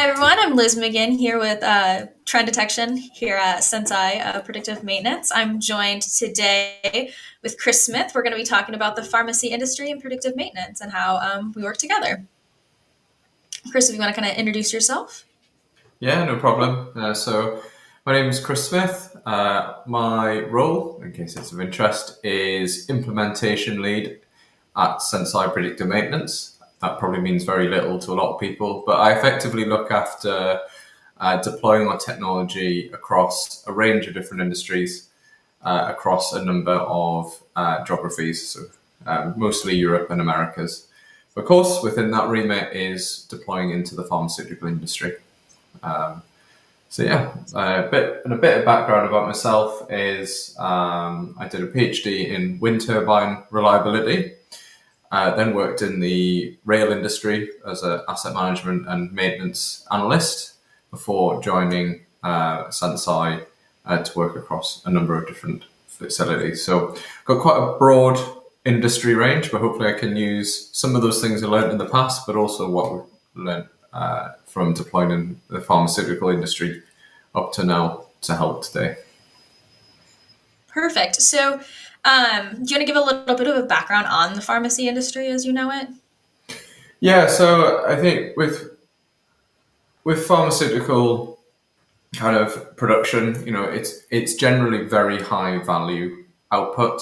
Hi everyone, I'm Liz McGinn here with Trend Detection here at Senseye Predictive Maintenance. I'm joined today with Chris Smith. We're going to be talking about the pharmacy industry and predictive maintenance and how we work together. Chris, if you want to kind of introduce yourself. Yeah, no problem. My name is Chris Smith. My role, in case it's of interest, is implementation lead at Senseye Predictive Maintenance. That probably means very little to a lot of people, but I effectively look after deploying our technology across a range of different industries, across a number of geographies, mostly Europe and Americas. Of course, within that remit is deploying into the pharmaceutical industry. A bit of background about myself is I did a PhD in wind turbine reliability, then worked in the rail industry as an asset management and maintenance analyst before joining Senseye to work across a number of different facilities. So got quite a broad industry range, but hopefully I can use some of those things I learned in the past, but also what we've learned from deploying in the pharmaceutical industry up to now to help today. Perfect. So, do you want to give a little bit of a background on the pharmacy industry as you know it? Yeah, so I think with pharmaceutical kind of production, it's generally very high value output.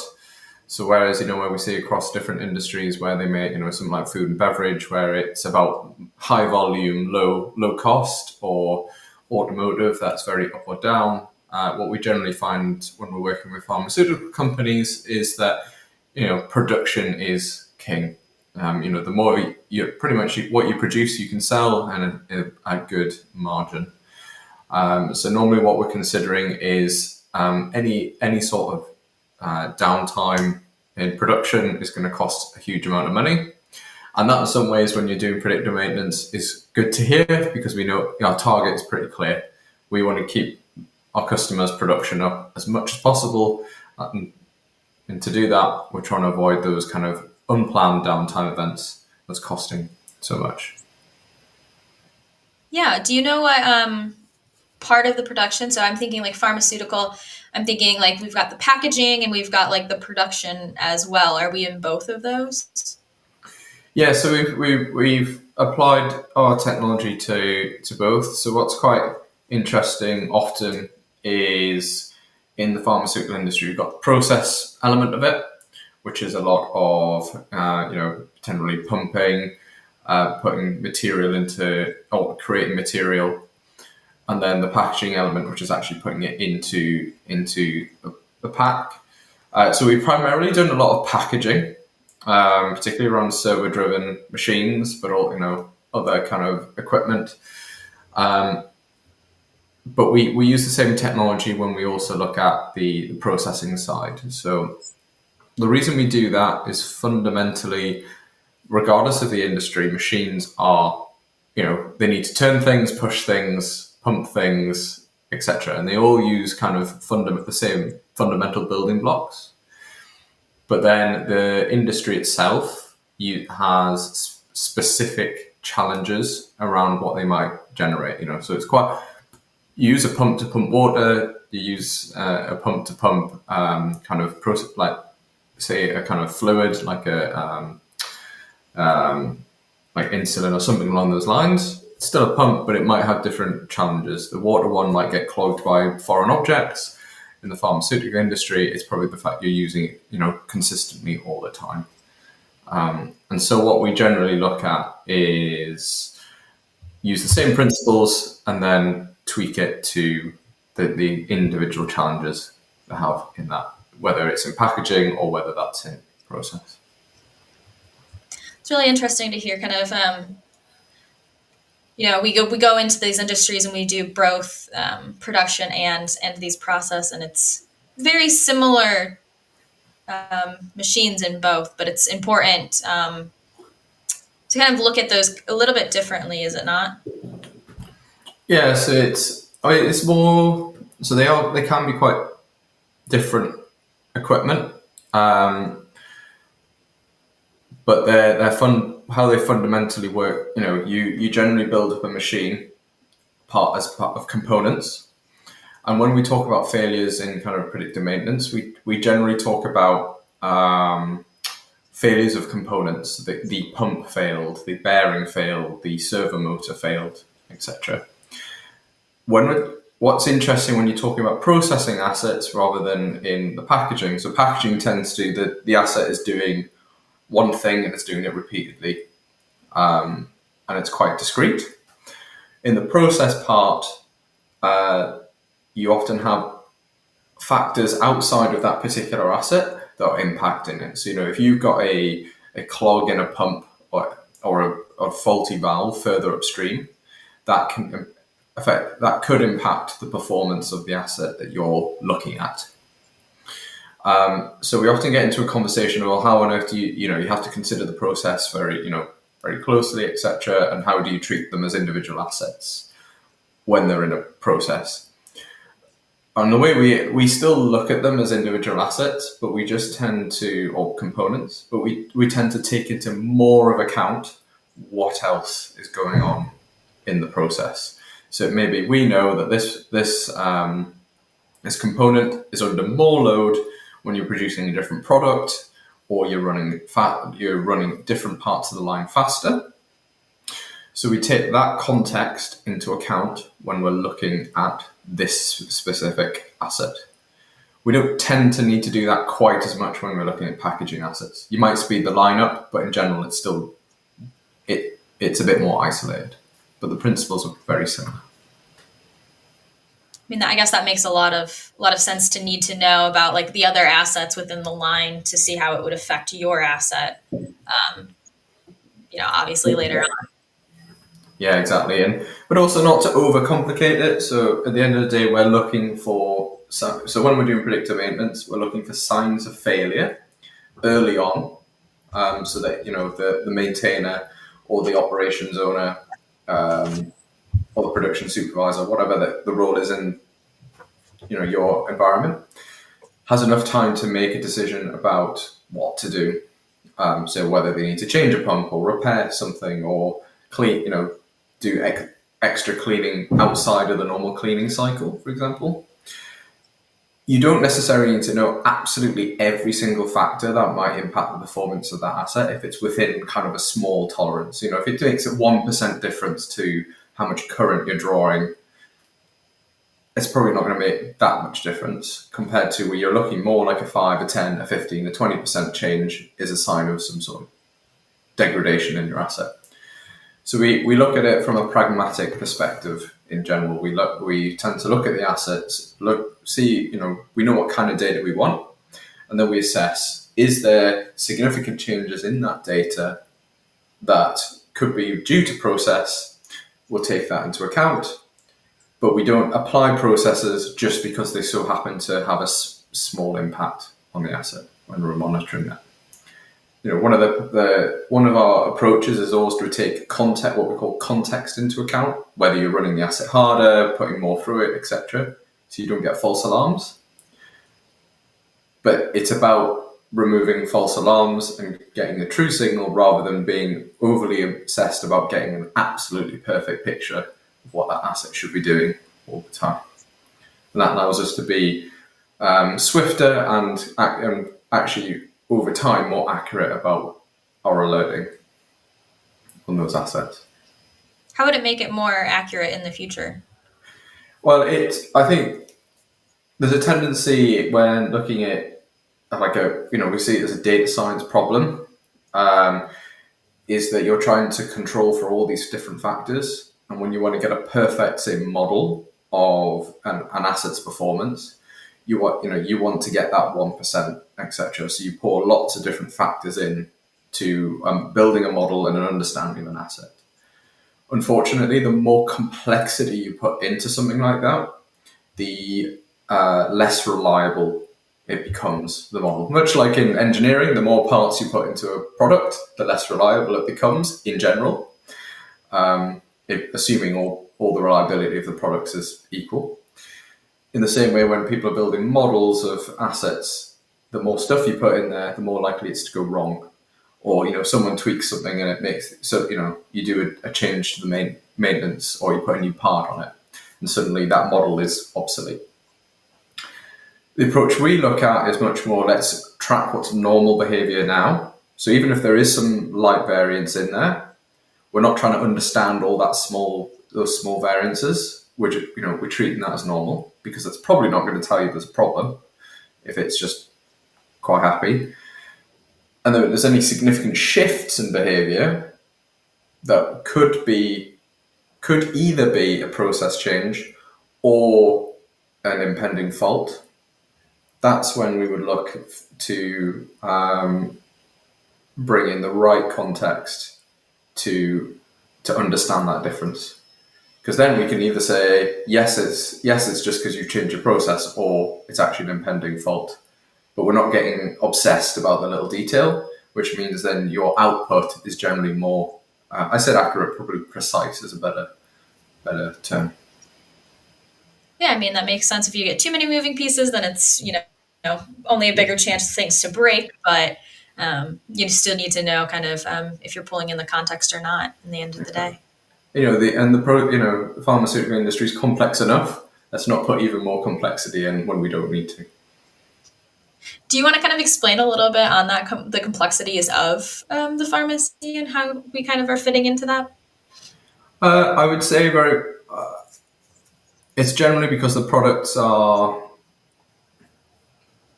So whereas, where we see across different industries where they make, something like food and beverage, where it's about high volume, low cost, or automotive, that's very up or down. What we generally find when we're working with pharmaceutical companies is that, production is king. The more pretty much what you produce, you can sell and a good margin. So normally what we're considering is any sort of downtime in production is going to cost a huge amount of money. And that in some ways, when you're doing predictive maintenance, is good to hear because we know our target is pretty clear. We want to keep our customers' production up as much as possible. And to do that, we're trying to avoid those kind of unplanned downtime events that's costing so much. Yeah. Do you know what part of the production? So I'm thinking like pharmaceutical. I'm thinking like we've got the packaging and we've got like the production as well. Are we in both of those? Yeah, so we've applied our technology to both. So what's quite interesting often is in the pharmaceutical industry, you've got the process element of it, which is a lot of generally pumping, putting material into or creating material, and then the packaging element, which is actually putting it into the pack. So we've primarily done a lot of packaging, particularly around server-driven machines, but all other kind of equipment. But we use the same technology when we also look at the processing side. So the reason we do that is fundamentally, regardless of the industry, machines are, they need to turn things, push things, pump things, etc. And they all use kind of the same fundamental building blocks. But then the industry itself has specific challenges around what they might generate. So it's quite. You use a pump to pump water. You use a pump to pump kind of process, like say a kind of fluid, like like insulin or something along those lines. It's still a pump, but it might have different challenges. The water one might get clogged by foreign objects. In the pharmaceutical industry, it's probably the fact you're using it, consistently all the time. And so what we generally look at is use the same principles and then tweak it to the individual challenges they have in that, whether it's in packaging or whether that's in process. It's really interesting to hear kind of we go into these industries and we do both production and these process, and it's very similar machines in both, but it's important to kind of look at those a little bit differently, is it not? Yeah, so it's more, so they can be quite different equipment, but they're fun how they fundamentally work. You generally build up a machine part of components. And when we talk about failures in kind of predictive maintenance, we generally talk about failures of components. The pump failed, the bearing failed, the servo motor failed, etc. What's interesting when you're talking about processing assets rather than in the packaging, so packaging tends to the asset is doing one thing and it's doing it repeatedly, and it's quite discrete. In the process part, you often have factors outside of that particular asset that are impacting it. So, if you've got a clog in a pump or a faulty valve further upstream, that could impact the performance of the asset that you're looking at. So we often get into a conversation of, well, how on earth do you have to consider the process very closely, etc., and how do you treat them as individual assets when they're in a process? And the way we still look at them as individual assets, but we just tend to, or components, but we tend to take into more of account what else is going on in the process. So maybe we know that this component is under more load when you're producing a different product, or you're running different parts of the line faster. So we take that context into account when we're looking at this specific asset. We don't tend to need to do that quite as much when we're looking at packaging assets. You might speed the line up, but in general, it's a bit more isolated. But the principles are very similar. I mean, I guess that makes a lot of sense to need to know about like the other assets within the line to see how it would affect your asset. Obviously later on. Yeah, exactly. But also not to overcomplicate it. So at the end of the day, we're looking for, so when we're doing predictive maintenance, we're looking for signs of failure early on, so that, the maintainer or the operations owner, or the production supervisor, whatever the role is in, your environment, has enough time to make a decision about what to do. So whether they need to change a pump or repair something or clean, do extra cleaning outside of the normal cleaning cycle, for example. You don't necessarily need to know absolutely every single factor that might impact the performance of that asset if it's within kind of a small tolerance. If it makes a 1% difference to how much current you're drawing, it's probably not going to make that much difference compared to where you're looking more like a 5, a 10, a 15, a 20% change is a sign of some sort of degradation in your asset. So we look at it from a pragmatic perspective in general. We tend to look at the assets, we know what kind of data we want, and then we assess, is there significant changes in that data that could be due to process? We'll take that into account, but we don't apply processes just because they so happen to have a small impact on the asset when we're monitoring that. One of our approaches is always to take what we call context into account, whether you're running the asset harder, putting more through it, etc., so you don't get false alarms. But it's about removing false alarms and getting the true signal rather than being overly obsessed about getting an absolutely perfect picture of what that asset should be doing all the time. And that allows us to be swifter and actually over time more accurate about our alerting on those assets. How would it make it more accurate in the future? Well, I think there's a tendency when looking at we see it as a data science problem, is that you're trying to control for all these different factors. And when you want to get a perfect, say, model of an asset's performance, you want to get that 1%, etc. So you pour lots of different factors in to building a model and an understanding of an asset. Unfortunately, the more complexity you put into something like that, the less reliable it becomes, the model. Much like in engineering, the more parts you put into a product, the less reliable it becomes in general, assuming all the reliability of the products is equal. In the same way, when people are building models of assets, the more stuff you put in there, the more likely it's to go wrong. Or, someone tweaks something and it makes, so, you do a change to the maintenance, or you put a new part on it. and suddenly that model is obsolete. The approach we look at is much more, let's track what's normal behavior now. So even if there is some light variance in there, we're not trying to understand all those small variances. We're treating that as normal because it's probably not going to tell you there's a problem if it's just quite happy. And if there's any significant shifts in behavior that could either be a process change or an impending fault, that's when we would look to bring in the right context to understand that difference. Because then we can either say it's just because you've changed your process, or it's actually an impending fault. But we're not getting obsessed about the little detail, which means then your output is generally more. I said accurate, probably precise is a better term. Yeah, I mean that makes sense. If you get too many moving pieces, then it's only a bigger chance of things to break. But you still need to know kind of if you're pulling in the context or not. In the end of the day, The pharmaceutical industry is complex enough. Let's not put even more complexity in when we don't need to. do you want to kind of explain a little bit on that the complexities of the pharmacy and how we kind of are fitting into that? I would say it's generally because the products are.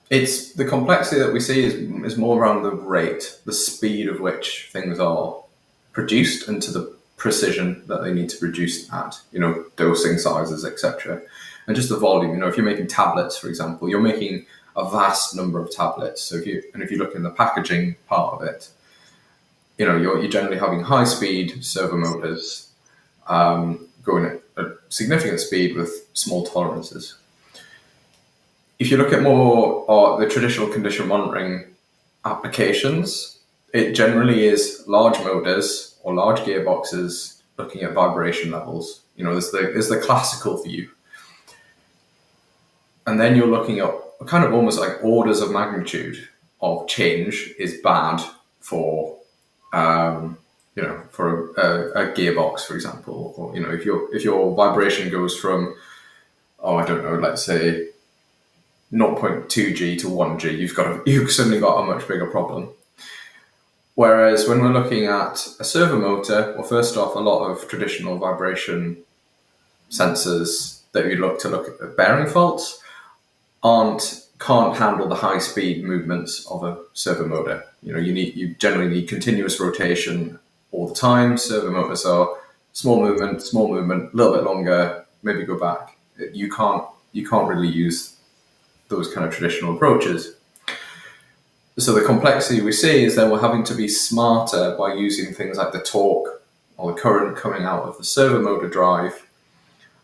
It's the complexity that we see is more around the rate, the speed of which things are produced, and to the precision that they need to produce at. Dosing sizes, etc., and just the volume. If you're making tablets, for example, you're making a vast number of tablets. So if you look in the packaging part of it, you're generally having high speed servo motors going at a significant speed with small tolerances. If you look at more the traditional condition monitoring applications, it generally is large motors or large gearboxes looking at vibration levels. There's the classical view. And then you're looking at kind of almost like orders of magnitude of change is bad for for a gearbox, for example. Or if your vibration goes from, I don't know, let's say 0.2G to 1G, you've suddenly got a much bigger problem. Whereas when we're looking at a servo motor, well, first off, a lot of traditional vibration sensors that we look at bearing faults can't handle the high speed movements of a servo motor. You generally need continuous rotation all the time. Servo motors are small movement, a little bit longer, maybe go back. You can't really use those kind of traditional approaches. So the complexity we see is that we're having to be smarter by using things like the torque or the current coming out of the servo motor drive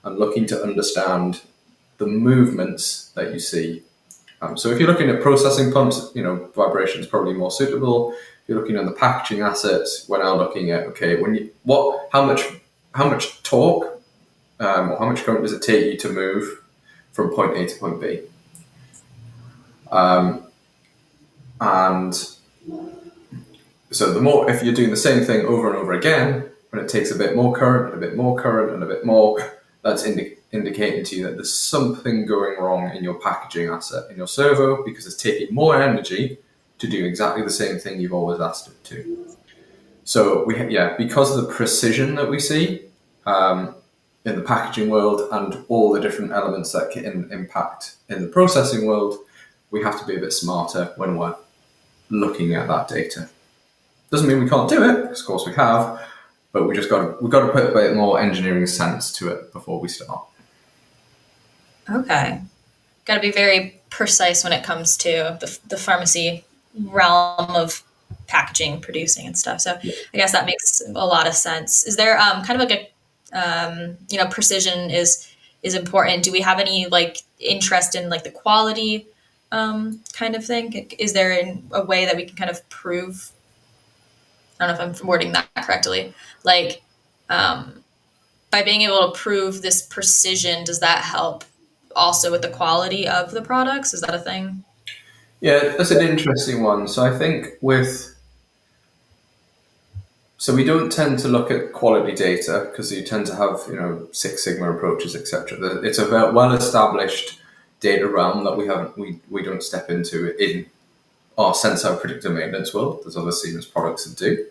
and looking to understand the movements that you see. So if you're looking at processing pumps, vibration is probably more suitable. If you're looking at the packaging assets, we're now looking at how much torque or how much current does it take you to move from point A to point B? And so if you're doing the same thing over and over again, when it takes a bit more current, and a bit more current, and a bit more, that's indicating to you that there's something going wrong in your packaging asset, in your servo, because it's taking more energy to do exactly the same thing you've always asked it to. So because of the precision that we see in the packaging world and all the different elements that can impact in the processing world, we have to be a bit smarter when we're looking at that data. Doesn't mean we can't do it, because of course we have, but we've got to put a bit more engineering sense to it before we start. Okay, got to be very precise when it comes to the pharmacy realm of packaging, producing, and stuff. So I guess that makes a lot of sense. Is there kind of like a precision is important? Do we have any interest in the quality kind of thing? Is there a way that we can kind of prove? I don't know if I'm wording that correctly. By being able to prove this precision, does that help also with the quality of the products? Is that a thing? Yeah, that's an interesting one. So I think with So we don't tend to look at quality data because you tend to have, Six Sigma approaches, etc. It's a well established data realm that we don't step into in our Senseye Predictive Maintenance world. There's other Siemens products that do.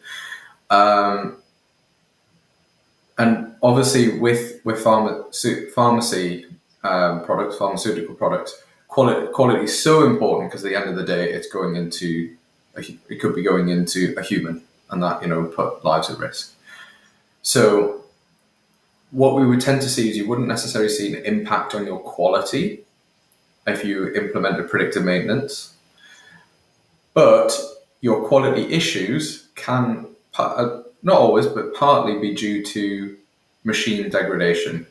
And obviously, with pharmacy products, pharmaceutical products, quality is so important because at the end of the day, it could be going into a human, and that put lives at risk. So what we would tend to see is you wouldn't necessarily see an impact on your quality if you implemented predictive maintenance, but your quality issues can not always, but partly be due to machine degradation.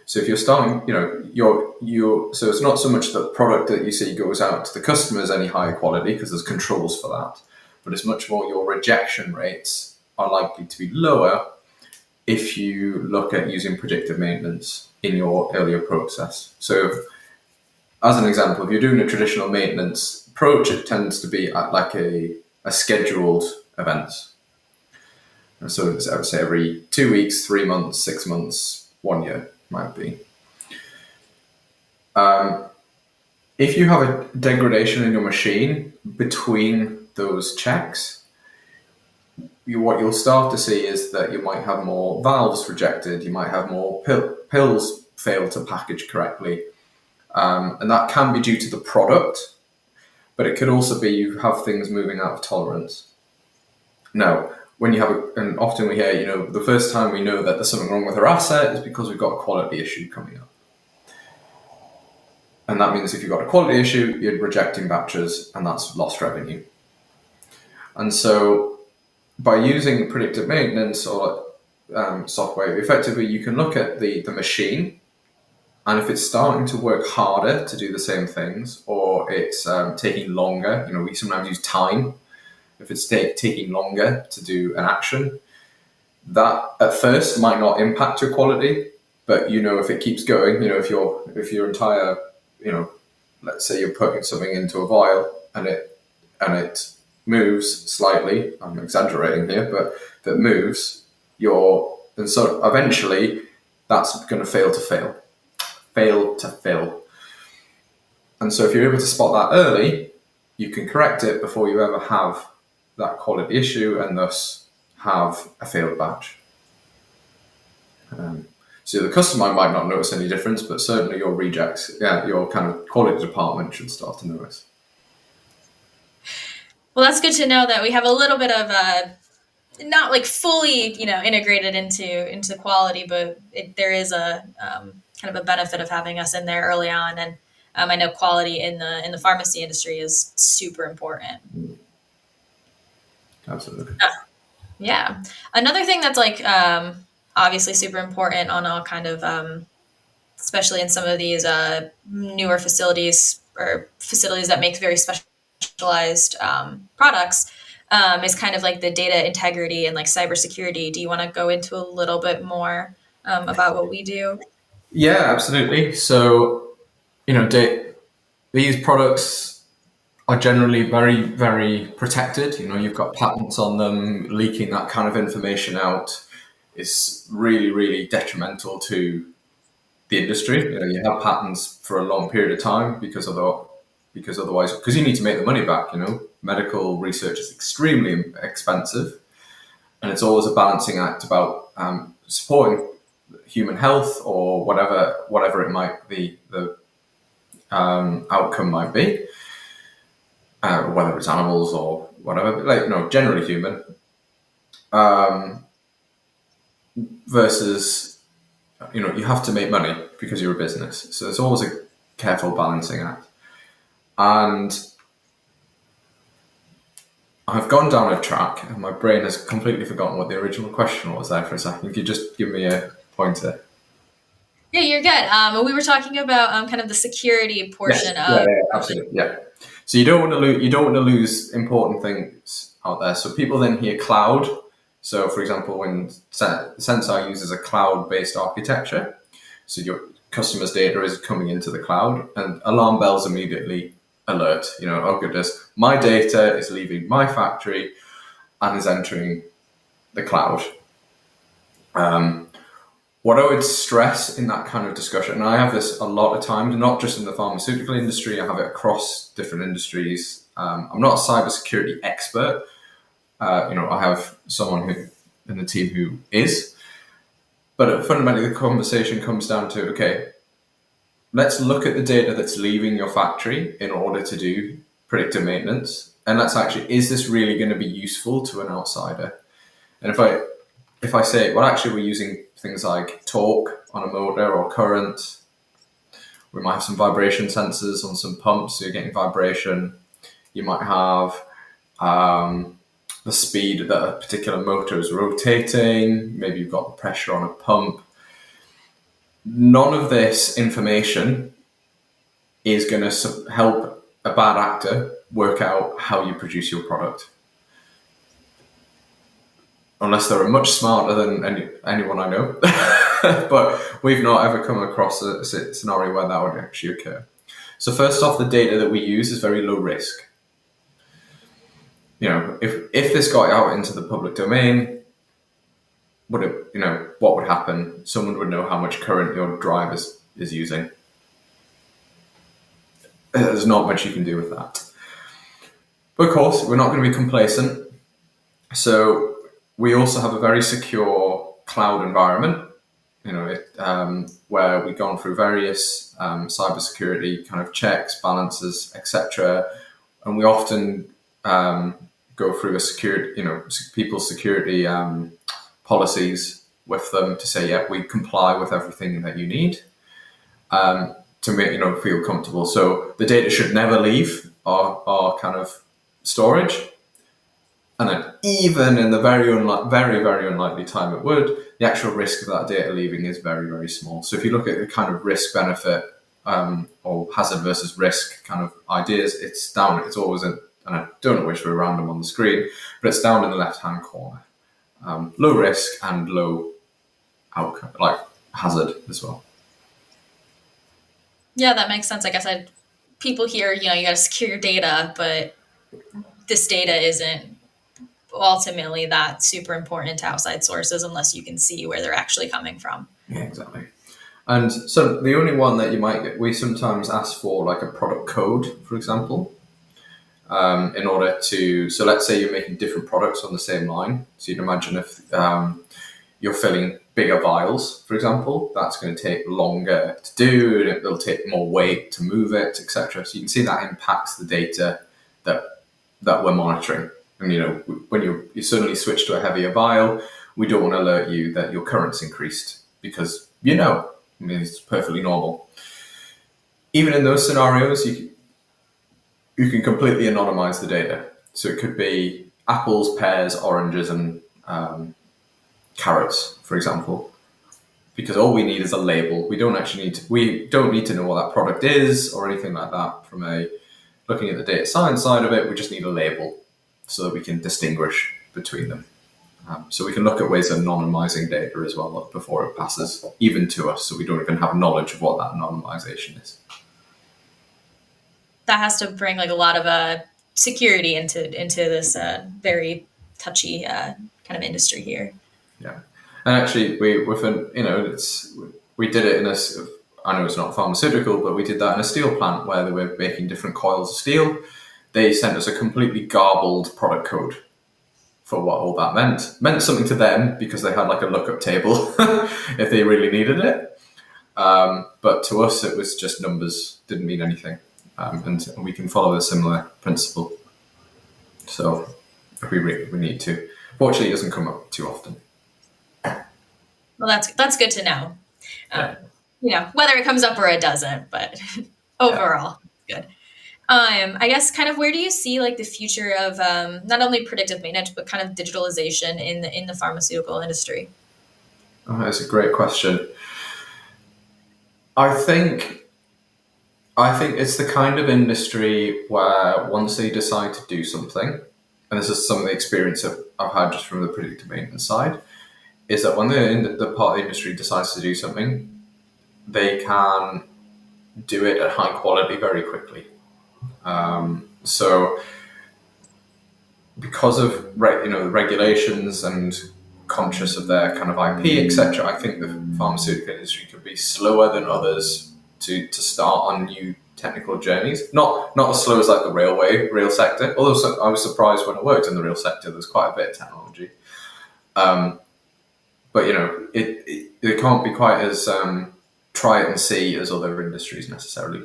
So if you're starting, so it's not so much the product that you see goes out to the customers any higher quality because there's controls for that, but it's much more your rejection rates are likely to be lower if you look at using predictive maintenance in your earlier process. So as an example, if you're doing a traditional maintenance approach, it tends to be at like a scheduled event. So I would say every 2 weeks, 3 months, 6 months, 1 year might be. If you have a degradation in your machine between those checks, what you'll start to see is that you might have more valves rejected, you might have more pills fail to package correctly, and that can be due to the product, but it could also be you have things moving out of tolerance. Now, when you have, and often we hear, the first time we know that there's something wrong with our asset is because we've got a quality issue coming up. And that means if you've got a quality issue, you're rejecting batches, and that's lost revenue. And so by using predictive maintenance or software, effectively you can look at the machine, and if it's starting to work harder to do the same things, or it's taking longer, we sometimes use time. If it's taking longer to do an action, that at first might not impact your quality, but if it keeps going, if your entire, let's say you're putting something into a vial and it moves slightly, I'm exaggerating here, but if it moves, and so eventually that's going to fail to fill. And so if you're able to spot that early, you can correct it before you ever have that quality issue and thus have a failed batch. So the customer might not notice any difference, but certainly your rejects, your kind of quality department should start to notice. Well, that's good to know that we have a little bit of not like fully, integrated into quality, but there is a kind of a benefit of having us in there early on. And I know quality in the pharmacy industry is super important. Absolutely. Yeah. Another thing that's like obviously super important on all kind of especially in some of these newer facilities or facilities that make very specialized products is kind of like the data integrity and like cybersecurity. Do you want to go into a little bit more about what we do? Yeah, absolutely. So, these products are generally very, very protected. You've got patents on them. Leaking that kind of information out is really, really detrimental to the industry. You have patents for a long period of time because you need to make the money back. Medical research is extremely expensive, and it's always a balancing act about supporting human health or whatever it might be, the outcome might be, whether it's animals or whatever, generally human, versus, you have to make money because you're a business. So it's always a careful balancing act. And I've gone down a track and my brain has completely forgotten what the original question was there for a second. If you just give me a pointer. Yeah, you're good. We were talking about kind of the security portion Yes. of. Yeah, absolutely. Yeah. So you don't want to lose important things out there. So people then hear cloud. So for example, when Senseye uses a cloud-based architecture, so your customer's data is coming into the cloud, and alarm bells immediately alert. Oh goodness, my data is leaving my factory and is entering the cloud. Um, what I would stress in that kind of discussion, and I have this a lot of times, not just in the pharmaceutical industry, I have it across different industries. I'm not a cybersecurity expert. I have someone who in the team who is, but fundamentally the conversation comes down to, okay, let's look at the data that's leaving your factory in order to do predictive maintenance, and let's actually, is this really going to be useful to an outsider? And if I say, well, actually, we're using things like torque on a motor or current, we might have some vibration sensors on some pumps, so you're getting vibration. You might have the speed that a particular motor is rotating. Maybe you've got the pressure on a pump. None of this information is going to help a bad actor work out how you produce your product. Unless they're much smarter than anyone I know. But we've not ever come across a scenario where that would actually occur. So first off, the data that we use is very low risk. If this got out into the public domain, what would happen? Someone would know how much current your drive is using. There's not much you can do with that. But of course, we're not going to be complacent. So we also have a very secure cloud environment, where we've gone through various cybersecurity kind of checks, balances, etc. And we often go through people's security policies with them to say, yeah, we comply with everything that you need to make feel comfortable. So the data should never leave our kind of storage. And then even in the very, very unlikely time it would, the actual risk of that data leaving is very, very small. So if you look at the kind of risk benefit or hazard versus risk kind of ideas, it's down. It's always and I don't know which way around them on the screen, but it's down in the left-hand corner. Low risk and low outcome, like hazard as well. Yeah, that makes sense. I guess people hear, you got to secure your data, but this data isn't ultimately that super important to outside sources unless you can see where they're actually coming from. Yeah, exactly. And so the only one that you might get, we sometimes ask for like a product code, for example, in order to, so let's say you're making different products on the same line. So you'd imagine if you're filling bigger vials, for example, that's going to take longer to do, and it'll take more weight to move it, etc. So you can see that impacts the data that we're monitoring. And when you suddenly switch to a heavier vial, we don't want to alert you that your current's increased because it's perfectly normal. Even in those scenarios, you can completely anonymize the data. So it could be apples, pears, oranges, and carrots, for example, because all we need is a label. We don't need to know what that product is or anything like that. From looking at the data science side of it, we just need a label so that we can distinguish between them. So we can look at ways of anonymizing data as well before it passes even to us, so we don't even have knowledge of what that anonymization is. That has to bring like a lot of security into this very touchy kind of industry here. Yeah, and actually, we did it in a. I know it's not pharmaceutical, but we did that in a steel plant where they were making different coils of steel. They sent us a completely garbled product code for what all that meant. Meant something to them because they had like a lookup table if they really needed it. But to us, it was just numbers, didn't mean anything. And we can follow a similar principle. So if we need to. Fortunately, it doesn't come up too often. Well, that's good to know. Whether it comes up or it doesn't, but overall, good. I guess kind of where do you see like the future of not only predictive maintenance but kind of digitalization in the pharmaceutical industry? Oh, that's a great question. I think it's the kind of industry where once they decide to do something, and this is some of the experience I've had just from the predictive maintenance side, is that when the part of the industry decides to do something, they can do it at high quality very quickly. So because of the regulations and conscious of their kind of IP, etc. I think the pharmaceutical industry could be slower than others to start on new technical journeys. Not as slow as like the rail sector. Although I was surprised when I worked in the rail sector, there's quite a bit of technology. But it can't be quite as try it and see as other industries necessarily.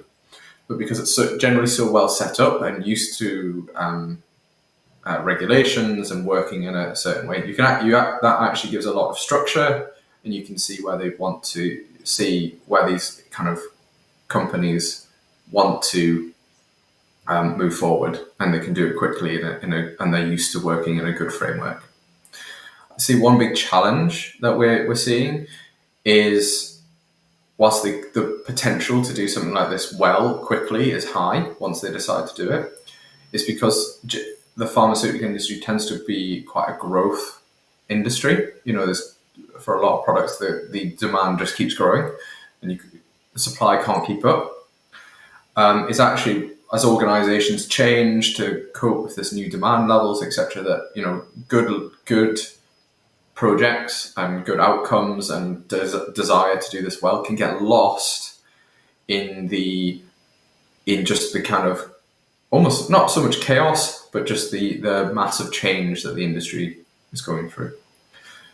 But because it's generally so well set up and used to regulations and working in a certain way, that actually gives a lot of structure, and you can see where they want to see where these kind of companies want to move forward, and they can do it quickly and they're used to working in a good framework. I see one big challenge that we're seeing is, whilst the potential to do something like this well quickly is high once they decide to do it, is because the pharmaceutical industry tends to be quite a growth industry. There's, for a lot of products, the demand just keeps growing, and the supply can't keep up. It's actually, as organizations change to cope with this new demand levels, etc., that good projects and good outcomes and desire to do this well can get lost in just the kind of almost not so much chaos, but just the massive change that the industry is going through.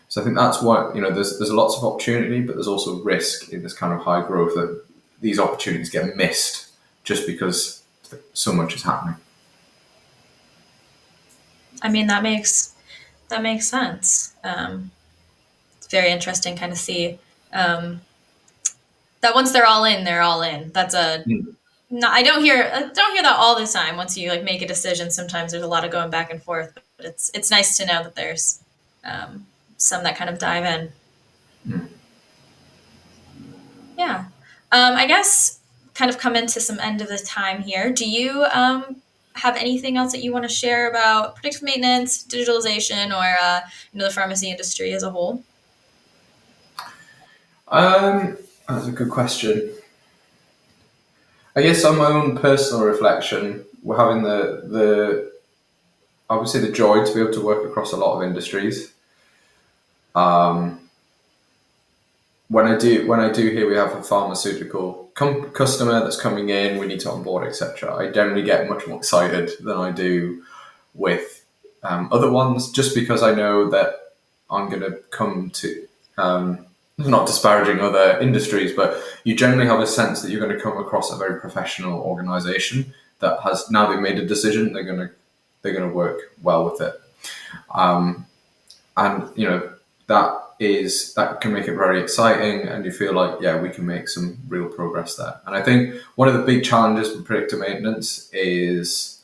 So I think that's what, there's lots of opportunity, but there's also risk in this kind of high growth that these opportunities get missed just because so much is happening. I mean, that makes sense. It's very interesting kind of see that once they're all in, they're all in. That's a no, I don't hear that all the time. Once you like make a decision, sometimes there's a lot of going back and forth. But it's nice to know that there's some that kind of dive in. Yeah. I guess kind of come into some end of the time here. Do you have anything else that you want to share about predictive maintenance, digitalization, or the pharmacy industry as a whole? That's a good question. I guess on my own personal reflection, we're having the obviously the joy to be able to work across a lot of industries. When I do hear we have a pharmaceutical customer that's coming in, we need to onboard, etc., I generally get much more excited than I do with other ones, just because I know that I'm going to come to, not disparaging other industries, but you generally have a sense that you're going to come across a very professional organization that has, now they've made a decision, they're going to work well with it. And that can make it very exciting, and you feel like, yeah, we can make some real progress there. And I think one of the big challenges with predictive maintenance is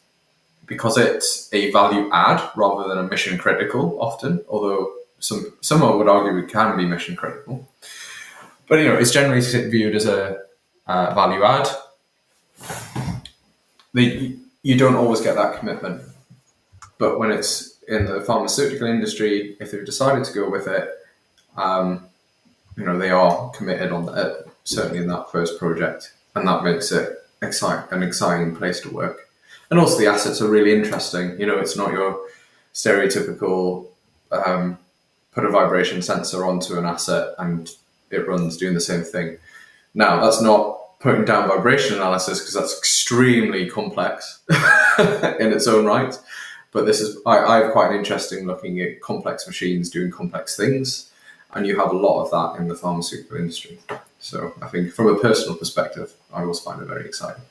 because it's a value add rather than a mission critical often, although someone would argue it can be mission critical. But it's generally viewed as a value add. You don't always get that commitment. But when it's in the pharmaceutical industry, if they've decided to go with it, they are committed on that, certainly in that first project, and that makes it an exciting place to work. And also the assets are really interesting. It's not your stereotypical put a vibration sensor onto an asset and it runs doing the same thing. Now, that's not putting down vibration analysis, because that's extremely complex in its own right. But I have quite an interest in looking at complex machines doing complex things, and you have a lot of that in the pharmaceutical industry. So I think from a personal perspective, I always find it very exciting.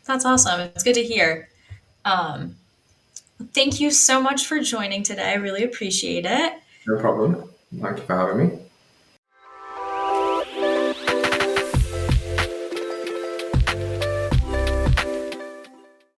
That's awesome. It's good to hear. Thank you so much for joining today. I really appreciate it. No problem. Thank you for having me.